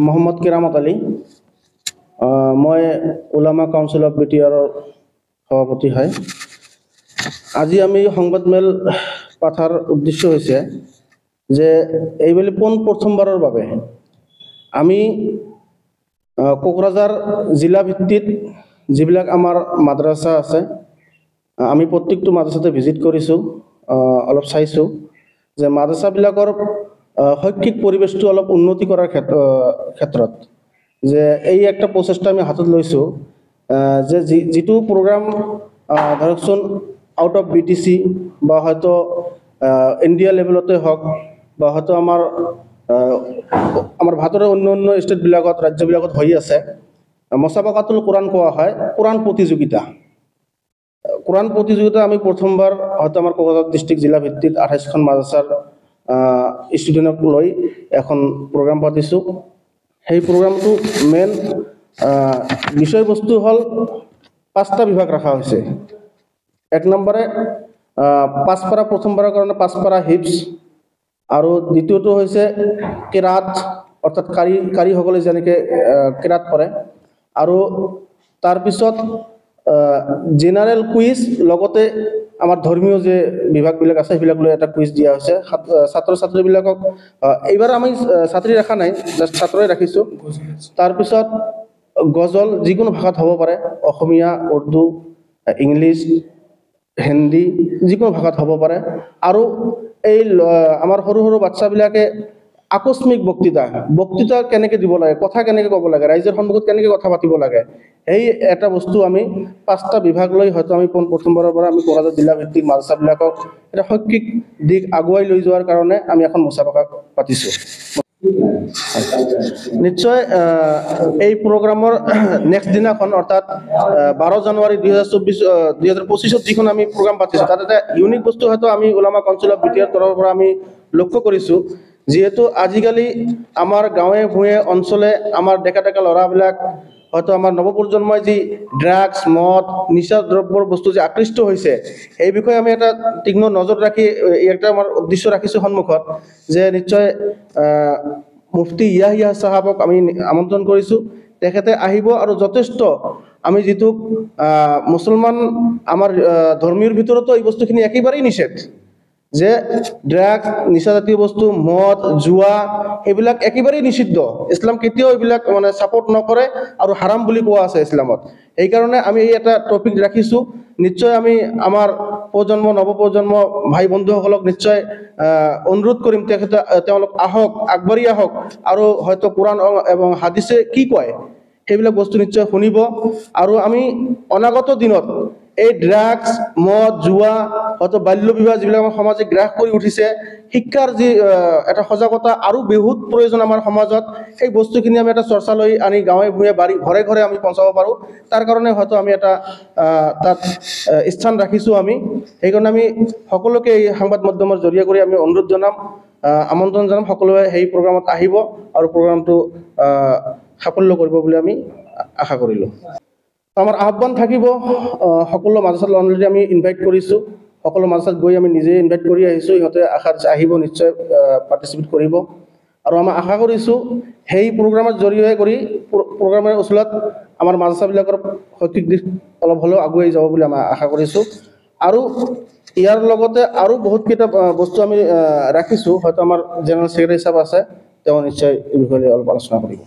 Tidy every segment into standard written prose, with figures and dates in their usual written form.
মোহাম্মদ কেৰামত আলী। মই উলামা council of BTR সভাপতি হয়। আজি আমি সংবাদমেল পাঠাৰ উদ্দেশ্য হৈছে যে এইবেলি প্ৰথমবাৰৰ বাবে আমি কোকৰাঝাৰ জিলা ভিত্তিত যিবিলাক আমাৰ মাদ্ৰাছা আছে, আমি প্ৰত্যেকটো মাদ্ৰাছাতে ভিজিট কৰিছোঁ, অলপ চাইছোঁ যে মাদ্ৰাছাবিলাকৰ শৈক্ষিক পৰিৱেশটো অলপ উন্নতি কৰাৰ ক্ষেত্ৰত যে এই একটা প্ৰচেষ্টা আমি হাতত লৈছোঁ যে যিটো প্ৰগ্ৰাম ধৰকচোন আউট অফ BTC বা হয়তো ইণ্ডিয়া লেভেলতে হওক বা হয়তো আমাৰ ভাৰতৰ অন্য ষ্টেটবিলাকত ৰাজ্যবিলাকত হৈ আছে, মুছাবাকাতুল কোৰাণ কোৱা হয়, কোৰাণ প্ৰতিযোগিতা আমি প্ৰথমবাৰ হয়তো আমাৰ কোকৰাঝাৰ ডিষ্ট্ৰিক্ট জিলা ভিত্তিত 28খন মাদ্ৰাছাৰ ষ্টুডেণ্টক লৈ এখন প্ৰগ্ৰাম পাতিছোঁ। সেই প্ৰগ্ৰামটো মেইন বিষয়বস্তু হ'ল 5টা বিভাগ ৰখা হৈছে। 1 নম্বৰে পাঁচপাৰা, প্ৰথমবাৰৰ কাৰণে পাঁচপাৰা হিপছ, আৰু দ্বিতীয়টো হৈছে কিৰাত, অৰ্থাৎ কাৰীসকলে যেনেকৈ কিৰাত কৰে, আৰু তাৰপিছত জেনাৰেল কুইজ, লগতে আমাৰ ধৰ্মীয় যে বিভাগবিলাক আছে সেইবিলাক লৈ এটা কুইজ দিয়া হৈছে ছাত্ৰ ছাত্ৰীবিলাকক। এইবাৰ আমি ছাত্ৰী ৰখা নাই, জাষ্ট ছাত্ৰই ৰাখিছোঁ। তাৰপিছত গজল যিকোনো ভাষাত হ'ব পাৰে, অসমীয়া, উৰ্দু, ইংলিছ, হিন্দী, যিকোনো ভাষাত হ'ব পাৰে। আৰু এই আমাৰ সৰু সৰু বাচ্চাবিলাকে আকস্মিক বক্তৃতা কেনেকৈ দিব লাগে, কথা কেনেকৈ ক'ব লাগে, ৰাইজৰ সন্মুখত কেনেকৈ কথা পাতিব লাগে, এই এটা বস্তু আমি 5টা বিভাগ লৈ হয়তো আমি প্ৰথমবাৰৰ পৰা আমি কোকৰাঝাৰ জিলা ভিত্তিক মাদ্ৰাছাবিলাকক এটা শৈক্ষিক দিশ আগুৱাই লৈ যোৱাৰ কাৰণে আমি এখন মুছাবাকা পাতিছোঁ। নিশ্চয় এই প্ৰগ্ৰামৰ নেক্সট দিনাখন অৰ্থাৎ 12 জানুৱাৰী 2025 যিখন আমি প্ৰগ্ৰাম পাতিছোঁ, তাত এটা ইউনিক বস্তু হয়তো আমি উলামা কাউন্সিল অফ BTR তৰফৰ পৰা আমি লক্ষ্য কৰিছোঁ। যিহেতু আজিকালি আমাৰ গাঁৱে ভূঞে অঞ্চলে আমাৰ ডেকা ল'ৰাবিলাক হয়তো আমাৰ নৱপ্ৰজন্মই যি ড্ৰাগছ, মদ, নিচা দ্ৰব্যৰ বস্তু যে আকৃষ্ট হৈছে, এই বিষয়ে আমি এটা তীক্ষ্ণ নজৰ ৰাখি একটা আমাৰ উদ্দেশ্য ৰাখিছোঁ সন্মুখত, যে নিশ্চয় মুফতি ইয়াহিয়া চাহাবক আমি আমন্ত্ৰণ কৰিছোঁ। তেখেতে আহিব আৰু যথেষ্ট আমি যিটো মুছলমান আমাৰ ধৰ্মীয়ৰ ভিতৰতো এই বস্তুখিনি একেবাৰেই নিষেধ, যে ড্ৰাগছ, নিচাজাতীয় বস্তু, মদ, জুৱা এইবিলাক একেবাৰেই নিষিদ্ধ। ইছলাম কেতিয়াও এইবিলাক মানে ছাপোৰ্ট নকৰে আৰু হাৰাম বুলি কোৱা আছে ইছলামত। সেইকাৰণে আমি এই এটা টপিক ৰাখিছোঁ। নিশ্চয় আমি আমাৰ নৱপ্ৰজন্ম ভাই বন্ধুসকলক নিশ্চয় অনুৰোধ কৰিম, তেওঁলোক আহক, আগবাঢ়ি আহক, আৰু হয়তো কোৰাণ এবং হাদিছে কি কয় সেইবিলাক বস্তু নিশ্চয় শুনিব। আৰু আমি অনাগত দিনত এই ড্ৰাগছ, মদ, জুৱা, হয়তো বাল্য বিবাহ যিবিলাক আমাৰ সমাজে গ্ৰাস কৰি উঠিছে, শিক্ষাৰ যি এটা সজাগতা আৰু বহুত প্ৰয়োজন আমাৰ সমাজত, সেই বস্তুখিনি আমি এটা চৰ্চা লৈ আনি গাঁৱে ভূঞে ঘৰে ঘৰে আমি পਹੁঁচাব পাৰোঁ। তাৰ কাৰণে হয়তো আমি এটা তাত স্থান ৰাখিছোঁ আমি। সেইকাৰণে আমি সকলোকে এই সংবাদ মাধ্যমৰ জৰিয়তে কৰি আমি অনুৰোধ জনাম, আমন্ত্ৰণ জনাম, সকলোৱে সেই প্ৰগ্ৰামত আহিব আৰু প্ৰগ্ৰামটো সাফল্য কৰিব বুলি আমি আশা কৰিলোঁ। আমাৰ আহ্বান থাকিব, সকলো মাদ্ৰাছাত অলৰেডি আমি ইনভাইট কৰিছোঁ, সকলো মাদ্ৰাছাত গৈ আমি নিজে ইনভাইট কৰি আহিছোঁ, ইহঁতে আহিব, নিশ্চয় পাৰ্টিচিপেট কৰিব। আৰু আমি আশা কৰিছোঁ সেই প্ৰগ্ৰামৰ জৰিয়তে প্ৰগ্ৰামৰ ওচৰত আমাৰ মাদ্ৰাছাবিলাকৰ শৈক্ষিক দিশ অলপ হ'লেও আগুৱাই যাব বুলি আমি আশা কৰিছোঁ। আৰু ইয়াৰ লগতে আৰু বহুতকেইটা বস্তু আমি ৰাখিছোঁ, হয়তো আমাৰ জেনেৰেল ছেক্ৰেটাৰী চাহেব আছে, তেওঁ নিশ্চয় এই বিষয়ে অলপ আলোচনা কৰিব।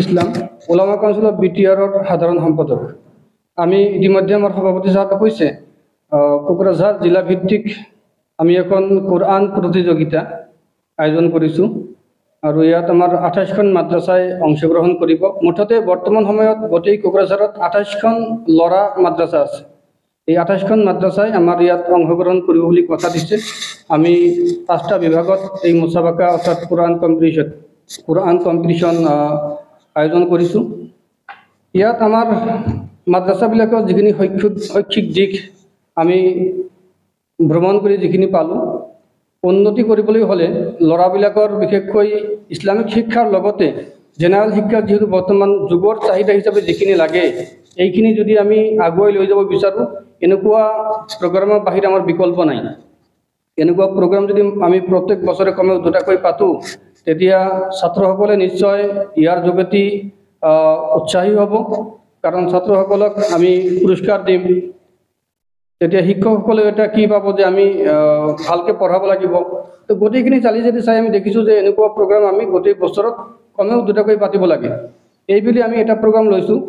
ইছলাম, উলামা কাউন্সিল অফ BTR সাধাৰণ সম্পাদক। আমি ইতিমধ্যে আমাৰ সভাপতি চাহেবে কৈছে, কোকৰাঝাৰ জিলা ভিত্তিক আমি এখন কোৰআন প্ৰতিযোগিতা আয়োজন কৰিছোঁ, আৰু ইয়াত আমাৰ 28খন মাদ্ৰাছাই অংশগ্ৰহণ কৰিব। মুঠতে বৰ্তমান সময়ত গোটেই কোকৰাঝাৰত 28খন ল'ৰা মাদ্ৰাছা আছে। এই 28খন মাদ্ৰাছাই আমাৰ ইয়াত অংশগ্ৰহণ কৰিব বুলি কথা দিছে। আমি 5টা বিভাগত এই মুছাবাকা অৰ্থাৎ কোৰআন কম্পিটিশ্যন আয়োজন কৰিছোঁ। ইয়াত আমাৰ মাদ্ৰাছাবিলাকৰ যিখিনি শৈক্ষিক দিশ আমি ভ্ৰমণ কৰি যিখিনি পালোঁ, উন্নতি কৰিবলৈ হ'লে ল'ৰাবিলাকৰ বিশেষকৈ ইছলামিক শিক্ষাৰ লগতে জেনেৰেল শিক্ষা যিহেতু বৰ্তমান যুগৰ চাহিদা হিচাপে যিখিনি লাগে, এইখিনি যদি আমি আগুৱাই লৈ যাব বিচাৰোঁ, এনেকুৱা প্ৰগ্ৰামৰ বাহিৰে আমাৰ বিকল্প নাই। এনেকুৱা প্ৰগ্ৰাম যদি আমি প্ৰত্যেক বছৰে কমেও 2টাকৈ পাতোঁ, তেতিয়া ছাত্ৰসকলে নিশ্চয় ইয়াৰ যোগেদি উৎসাহী হ'ব, কাৰণ ছাত্ৰসকলক আমি পুৰস্কাৰ দিম। তেতিয়া শিক্ষকসকলেও এটা কি পাব যে আমি ভালকৈ পঢ়াব লাগিব। তো গোটেইখিনি চালি যদি চাই আমি দেখিছোঁ যে এনেকুৱা প্ৰগ্ৰাম আমি গোটেই বছৰত কমেও দুটাকৈ পাতিব লাগে। এইবুলি আমি এটা প্ৰগ্ৰাম লৈছোঁ।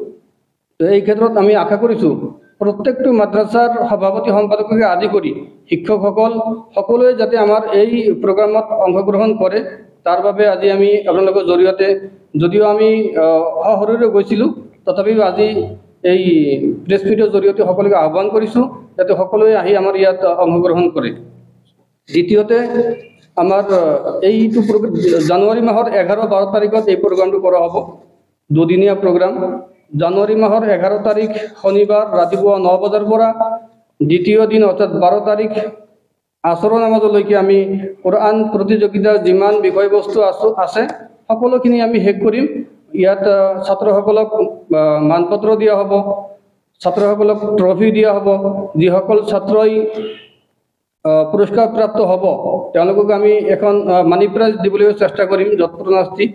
তো এই ক্ষেত্ৰত আমি আশা কৰিছোঁ প্ৰত্যেকটো মাদ্ৰাছাৰ সভাপতি সম্পাদককে আদি কৰি শিক্ষকসকল সকলোৱে যাতে আমাৰ এই প্ৰগ্ৰামত অংশগ্ৰহণ কৰে, তাৰ বাবে আজি আমি আপোনালোকৰ জৰিয়তে, যদিও আমি সশৰীৰে গৈছিলোঁ, তথাপিও আজি এই প্ৰেছ মিটৰ জৰিয়তে সকলোকে আহ্বান কৰিছোঁ যাতে সকলোৱে আহি আমাৰ ইয়াত অংশগ্ৰহণ কৰে। দ্বিতীয়তে, আমাৰ এইটো জানুৱাৰী মাহৰ 11-12 তাৰিখত এই প্ৰগ্ৰামটো কৰা হ'ব, দুদিনীয়া প্ৰগ্ৰাম। জানুৱাৰী মাহৰ 11 তাৰিখ শনিবাৰ ৰাতিপুৱা 9 বজাৰ পৰা দ্বিতীয় দিন অৰ্থাৎ 12 তাৰিখ আসৰৰ নামাজলৈকে আমি কোৰআন প্ৰতিযোগিতাৰ যিমান বিষয়বস্তু আছে সকলোখিনি আমি শেষ কৰিম। ইয়াত ছাত্ৰসকলক মানপত্ৰ দিয়া হ'ব, ছাত্ৰসকলক ট্ৰফি দিয়া হ'ব। যিসকল ছাত্ৰই পুৰস্কাৰ প্ৰাপ্ত হ'ব তেওঁলোকক আমি এখন মানি প্ৰাইজ দিবলৈ চেষ্টা কৰিম যৎপৰোনাস্তি।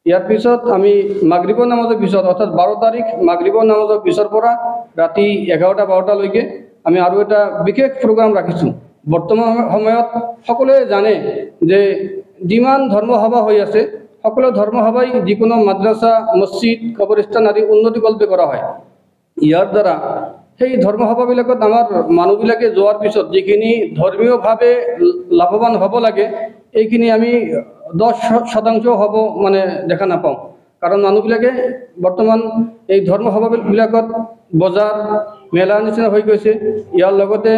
ইয়াৰ পিছত আমি মাগৰিবৰ নামাজৰ পিছত অৰ্থাৎ 12 তাৰিখ মাগৰিবৰ নামাজৰ পিছৰ পৰা ৰাতি 11-12টালৈকে আমি আৰু এটা বিশেষ প্ৰগ্ৰাম ৰাখিছোঁ। বৰ্তমান সময়ত সকলোৱে জানে যে যিমান ধৰ্মসভা হৈ আছে, সকলো ধৰ্মসভাই যিকোনো মাদ্ৰাছা, মছজিদ, কবৰস্থান আদি উন্নতিকল্পে কৰা হয়। ইয়াৰ দ্বাৰা সেই ধৰ্মসভাবিলাকত আমাৰ মানুহবিলাকে যোৱাৰ পিছত যিখিনি ধৰ্মীয়ভাৱে লাভৱান হ'ব লাগে, এইখিনি আমি 10% হ'ব মানে দেখা নাপাওঁ। কাৰণ মানুহবিলাকে বৰ্তমান এই ধৰ্মসভাবিলাকত বজাৰ মেলাৰ নিচিনা হৈ গৈছে। ইয়াৰ লগতে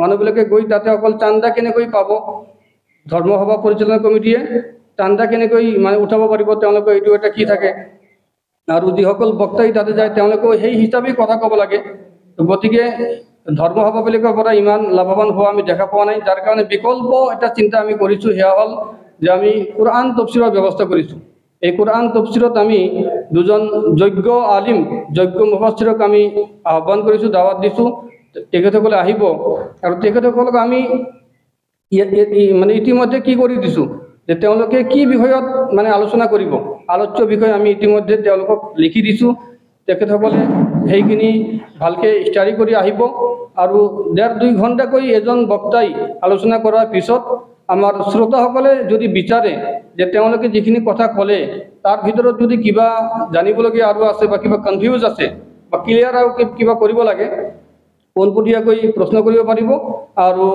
মানুহবিলাকে গৈ তাতে অকল চান্দা কেনেকৈ পাব, ধৰ্মসভা পৰিচালনা কমিটিয়ে চান্দা কেনেকৈ মানে উঠাব পাৰিব, তেওঁলোকৰ এইটো এটা কি থাকে। আৰু যিসকল বক্তাই তাতে যায় তেওঁলোকেও সেই হিচাপেই কথা ক'ব লাগে। গতিকে ধৰ্মসভাবিলাকৰ পৰা ইমান লাভৱান হোৱা আমি দেখা পোৱা নাই। যাৰ কাৰণে বিকল্প এটা চিন্তা আমি কৰিছোঁ, সেয়া হ'ল যে আমি কোৰআন তফচিৰৰ ব্যৱস্থা কৰিছোঁ। এই কোৰআন তফচিৰত আমি দুজন যোগ্য আলিম, যোগ্য মুফাssiৰক আমি আহ্বান কৰিছোঁ, দাৱাত দিছোঁ। তেখেতসকলে আহিব আৰু তেখেতসকলক আমি মানে ইতিমধ্যে কি কৰি দিছোঁ যে তেওঁলোকে কি বিষয়ত মানে আলোচনা কৰিব, আলোচ্য বিষয় আমি ইতিমধ্যে তেওঁলোকক লিখি দিছোঁ। তেখেতসকলে সেইখিনি ভালকৈ ষ্টাডি কৰি আহিব আৰু 1.5-2 ঘণ্টাকৈ এজন বক্তাই আলোচনা কৰাৰ পিছত আমাৰ শ্ৰোতাসকলে যদি বিচাৰে যে তেওঁলোকে যিখিনি কথা ক'লে তাৰ ভিতৰত যদি কিবা জানিবলগীয়া আৰু আছে বা কিবা কনফিউজ আছে বা ক্লিয়াৰ আৰু কিবা কৰিব লাগে, পোনপটীয়াকৈ প্ৰশ্ন কৰিব পাৰিব আৰু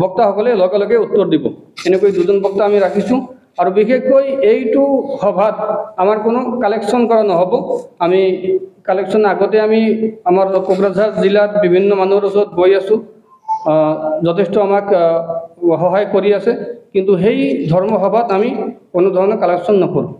বক্তাসকলে লগে লগে উত্তৰ দিব। এনেকৈ দুজন বক্তা আমি ৰাখিছোঁ। আৰু বিশেষকৈ এইটো সভাত আমাৰ কোনো কালেকশ্যন কৰা নহ'ব। আমি কালেকশ্যন আগতে আমি আমাৰ কোকৰাঝাৰ জিলাত বিভিন্ন মানুহৰ ওচৰত গৈ আছোঁ, যথেষ্ট আমাক সহায় কৰি আছে, কিন্তু সেই ধৰ্মসভাত আমি কোনো ধৰণৰ কালেকশ্যন নকৰোঁ।